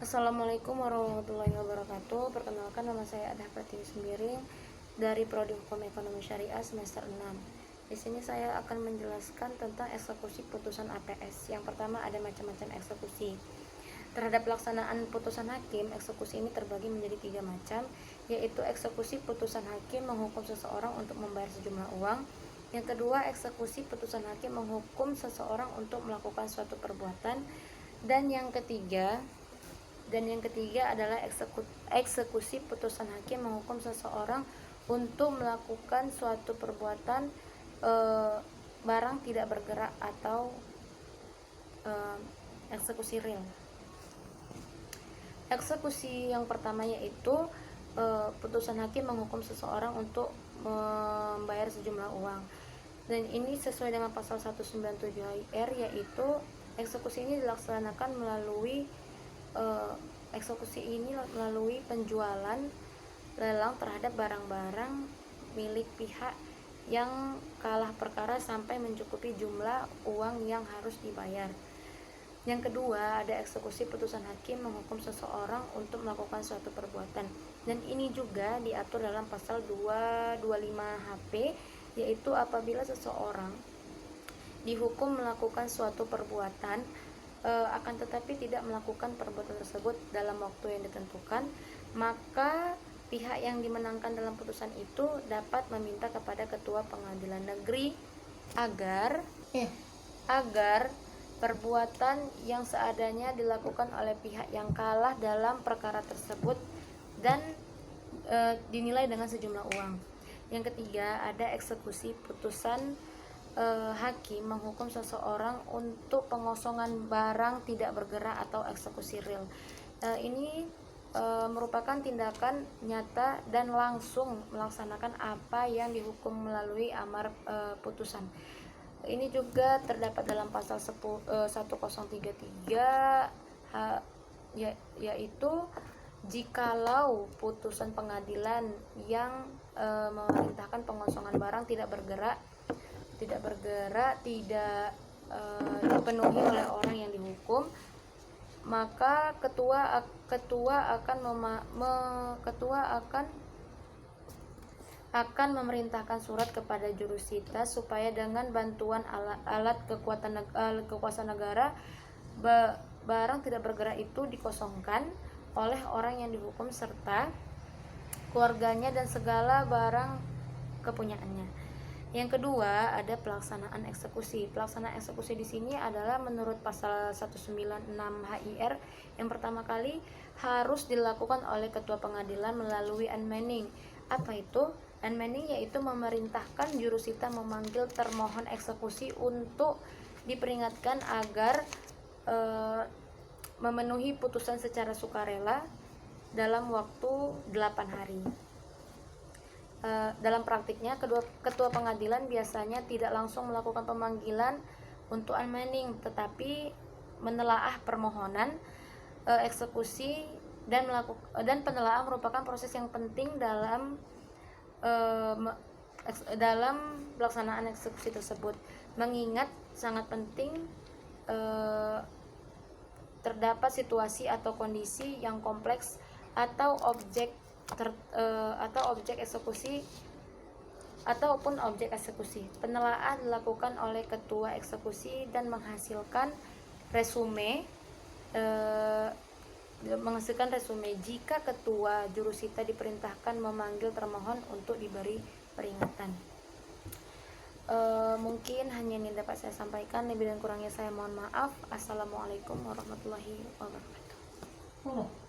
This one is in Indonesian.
Assalamualaikum warahmatullahi wabarakatuh. Perkenalkan, nama saya Adah Pratiwi Sembiring dari Prodi Hukum Ekonomi Syariah semester 6. Di sini saya akan menjelaskan tentang eksekusi putusan APS. Yang pertama, ada macam-macam eksekusi. Terhadap pelaksanaan putusan hakim, eksekusi ini terbagi menjadi 3 macam, yaitu eksekusi putusan hakim menghukum seseorang untuk membayar sejumlah uang. Yang kedua, eksekusi putusan hakim menghukum seseorang untuk melakukan suatu perbuatan. Dan yang ketiga adalah eksekusi putusan hakim menghukum seseorang untuk melakukan suatu perbuatan barang tidak bergerak atau eksekusi real. Eksekusi yang pertama yaitu putusan hakim menghukum seseorang untuk membayar sejumlah uang. Dan ini sesuai dengan pasal 197 yaitu eksekusi ini dilaksanakan melalui penjualan lelang terhadap barang-barang milik pihak yang kalah perkara sampai mencukupi jumlah uang yang harus dibayar. Yang kedua, ada eksekusi putusan hakim menghukum seseorang untuk melakukan suatu perbuatan. Dan ini juga diatur dalam pasal 225 HP, yaitu apabila seseorang dihukum melakukan suatu perbuatan akan tetapi tidak melakukan perbuatan tersebut dalam waktu yang ditentukan, maka pihak yang dimenangkan dalam putusan itu dapat meminta kepada Ketua Pengadilan Negeri agar perbuatan yang seadanya dilakukan oleh pihak yang kalah dalam perkara tersebut dan dinilai dengan sejumlah uang. Yang ketiga, ada eksekusi putusan hakim menghukum seseorang untuk pengosongan barang tidak bergerak atau eksekusi real. Ini merupakan tindakan nyata dan langsung melaksanakan apa yang dihukum melalui amar putusan. Ini juga terdapat dalam pasal 1033 yaitu jikalau putusan pengadilan yang memerintahkan pengosongan barang tidak dipenuhi oleh orang yang dihukum, maka ketua akan memerintahkan surat kepada jurusita supaya dengan bantuan alat kekuasaan negara barang tidak bergerak itu dikosongkan oleh orang yang dihukum serta keluarganya dan segala barang kepunyaannya. Yang kedua, ada pelaksanaan eksekusi. Pelaksanaan eksekusi di sini adalah menurut pasal 196 HIR, yang pertama kali harus dilakukan oleh Ketua Pengadilan melalui unmanning. Apa itu? Unmanning yaitu memerintahkan jurusita memanggil termohon eksekusi untuk diperingatkan agar memenuhi putusan secara sukarela dalam waktu 8 hari. Dalam praktiknya, ketua pengadilan biasanya tidak langsung melakukan pemanggilan untuk unmanning, tetapi menelaah permohonan eksekusi dan penelaahan merupakan proses yang penting dalam pelaksanaan eksekusi tersebut, mengingat sangat penting terdapat situasi atau kondisi yang kompleks atau objek eksekusi ataupun objek eksekusi. Penelaahan dilakukan oleh ketua eksekusi dan menghasilkan resume jika ketua jurusita diperintahkan memanggil termohon untuk diberi peringatan. Mungkin hanya ini dapat saya sampaikan, lebih dan kurangnya saya mohon maaf. Assalamualaikum warahmatullahi wabarakatuh.